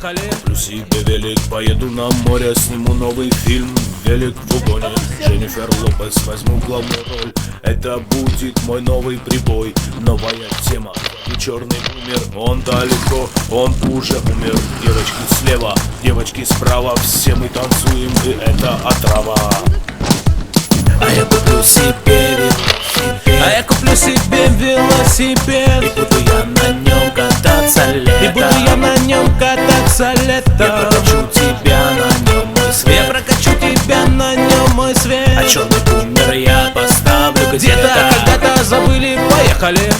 поехали. Куплю себе велик, поеду на море, сниму новый фильм «Велик в угоне». Дженнифер Лопес, возьму главную роль. Это будет мой новый прибой, новая тема. И черный умер, он далеко, он уже умер. Девочки слева, девочки справа, все мы танцуем, и это отрава. А я куплю себе велосипед, А я куплю себе велосипед, и буду я на нем кататься лето. и буду я на нем кататься Я лето. прокачу тебя на нем, мой Я свет. прокачу тебя на нем, мой свет. А черный бумер я поставлю Где-то где-то. когда-то забыли, поехали.